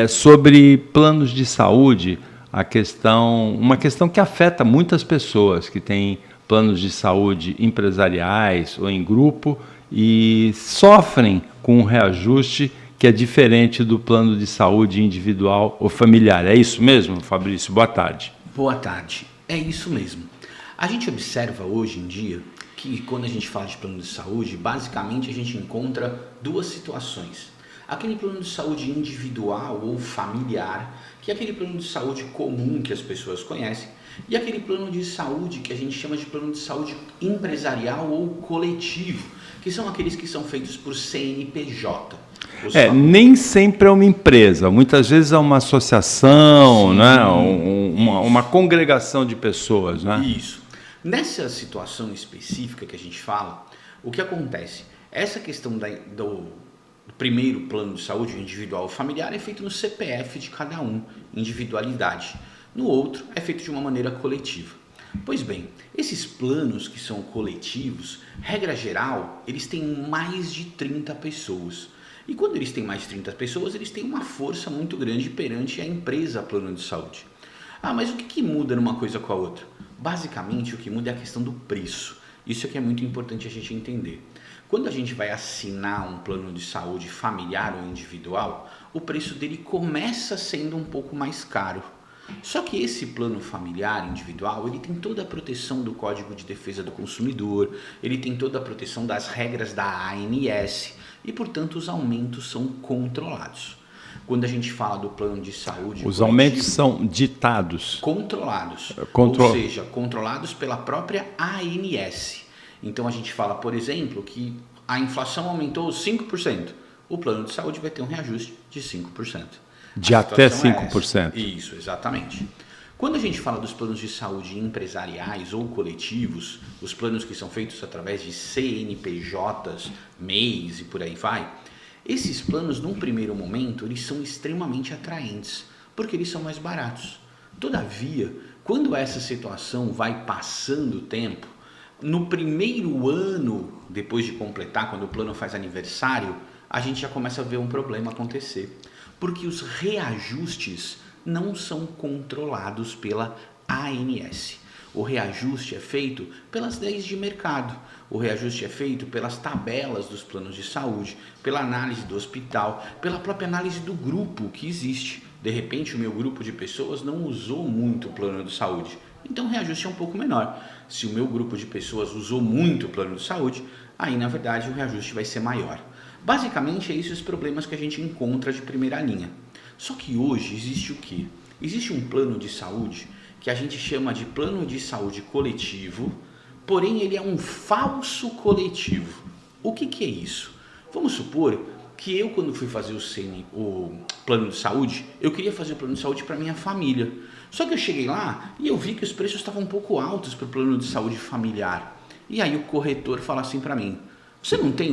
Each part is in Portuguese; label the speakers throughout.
Speaker 1: Sobre planos de saúde, uma questão que afeta muitas pessoas que têm planos de saúde empresariais ou em grupo e sofrem com um reajuste que é diferente do plano de saúde individual ou familiar. É isso mesmo, Fabrício? Boa tarde.
Speaker 2: Boa tarde. É isso mesmo. A gente observa hoje em dia que quando a gente fala de plano de saúde, basicamente a gente encontra duas situações. Aquele plano de saúde individual ou familiar, que é aquele plano de saúde comum que as pessoas conhecem, e aquele plano de saúde que a gente chama de plano de saúde empresarial ou coletivo, que são aqueles que são feitos por CNPJ.
Speaker 1: Nem sempre é uma empresa, muitas vezes é uma associação,
Speaker 2: Sim,
Speaker 1: né? Uma congregação de pessoas. Né?
Speaker 2: Isso. Nessa situação específica que a gente fala, o que acontece? Essa questão do primeiro plano de saúde, individual ou familiar, é feito no CPF de cada um, individualidade. No outro, é feito de uma maneira coletiva. Pois bem, esses planos que são coletivos, regra geral, eles têm mais de 30 pessoas. E quando eles têm mais de 30 pessoas, eles têm uma força muito grande perante a empresa plano de saúde. Mas o que muda numa coisa com a outra? Basicamente, o que muda é a questão do preço. Isso é que é muito importante a gente entender. Quando a gente vai assinar um plano de saúde familiar ou individual, o preço dele começa sendo um pouco mais caro. Só que esse plano familiar individual, ele tem toda a proteção do Código de Defesa do Consumidor, ele tem toda a proteção das regras da ANS e, portanto, os aumentos são controlados. Quando a gente fala do plano de saúde
Speaker 1: os aumentos são ditados.
Speaker 2: Controlados, ou seja, controlados pela própria ANS. Então a gente fala, por exemplo, que a inflação aumentou 5%. O plano de saúde vai ter um reajuste de 5%.
Speaker 1: De até 5%.
Speaker 2: Isso, exatamente. Quando a gente fala dos planos de saúde empresariais ou coletivos, os planos que são feitos através de CNPJs, MEIs e por aí vai, esses planos, num primeiro momento, eles são extremamente atraentes, porque eles são mais baratos. Todavia, quando essa situação vai passando o tempo, no primeiro ano, depois de completar, quando o plano faz aniversário, a gente já começa a ver um problema acontecer. Porque os reajustes não são controlados pela ANS. O reajuste é feito pelas leis de mercado. O reajuste é feito pelas tabelas dos planos de saúde, pela análise do hospital, pela própria análise do grupo que existe. De repente, o meu grupo de pessoas não usou muito o plano de saúde, então o reajuste é um pouco menor. Se o meu grupo de pessoas usou muito o plano de saúde, aí na verdade o reajuste vai ser maior. Basicamente, é esses os problemas que a gente encontra de primeira linha. Só que hoje existe o quê? Existe um plano de saúde que a gente chama de plano de saúde coletivo, porém ele é um falso coletivo. O que é isso? Vamos supor que eu, quando fui fazer o plano de saúde, eu queria fazer o plano de saúde para minha família. Só que eu cheguei lá e eu vi que os preços estavam um pouco altos para o plano de saúde familiar. E aí o corretor fala assim para mim, você não tem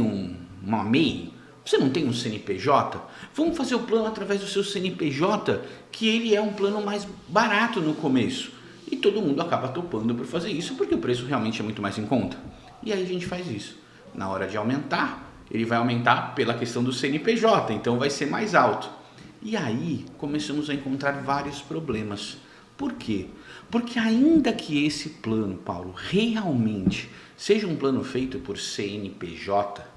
Speaker 2: uma MEI? Você não tem um CNPJ? Vamos fazer o plano através do seu CNPJ, que ele é um plano mais barato no começo. E todo mundo acaba topando por fazer isso, porque o preço realmente é muito mais em conta. E aí a gente faz isso. Na hora de aumentar, ele vai aumentar pela questão do CNPJ, então vai ser mais alto. E aí começamos a encontrar vários problemas. Por quê? Porque ainda que esse plano, Paulo, realmente seja um plano feito por CNPJ,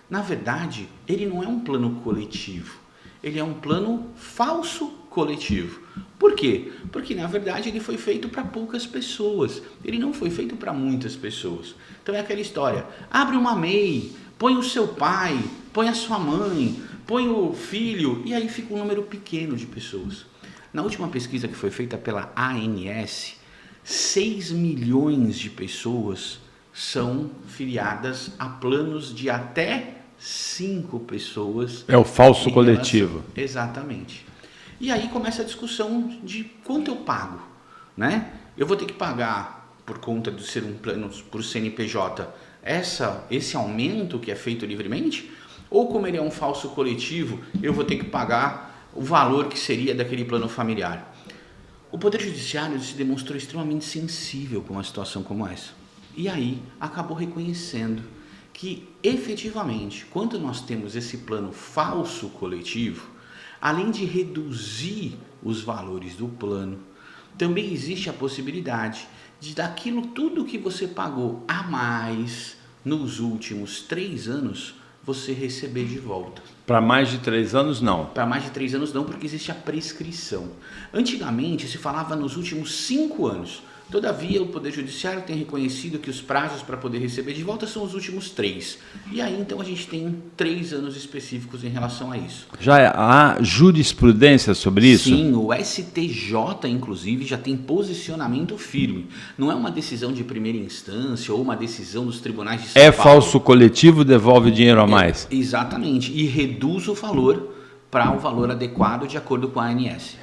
Speaker 2: na verdade, ele não é um plano coletivo, ele é um plano falso coletivo. Por quê? Porque, na verdade, ele foi feito para poucas pessoas, ele não foi feito para muitas pessoas. Então é aquela história, abre uma MEI, põe o seu pai, põe a sua mãe, põe o filho, e aí fica um número pequeno de pessoas. Na última pesquisa que foi feita pela ANS, 6 milhões de pessoas são filiadas a planos de até 5 pessoas.
Speaker 1: É o falso coletivo.
Speaker 2: Exatamente. E aí começa a discussão de quanto eu pago, né? Eu vou ter que pagar, por conta de ser um plano por CNPJ, esse aumento que é feito livremente? Ou como ele é um falso coletivo, eu vou ter que pagar o valor que seria daquele plano familiar? O Poder Judiciário se demonstrou extremamente sensível com uma situação como essa. E aí acabou reconhecendo que, efetivamente, quando nós temos esse plano falso coletivo, além de reduzir os valores do plano, também existe a possibilidade de daquilo tudo que você pagou a mais nos últimos 3 anos, você receber de volta.
Speaker 1: Para mais de 3 anos, não.
Speaker 2: Para mais de 3 anos não, porque existe a prescrição. Antigamente se falava nos últimos 5 anos. Todavia, o Poder Judiciário tem reconhecido que os prazos para poder receber de volta são os últimos 3. E aí, então, a gente tem 3 anos específicos em relação a isso.
Speaker 1: Já há jurisprudência sobre isso?
Speaker 2: Sim, o STJ, inclusive, já tem posicionamento firme. Não é uma decisão de primeira instância ou uma decisão dos tribunais de São Paulo.
Speaker 1: Falso coletivo, devolve dinheiro a mais.
Speaker 2: Exatamente. E reduz o valor para o valor adequado de acordo com a ANS.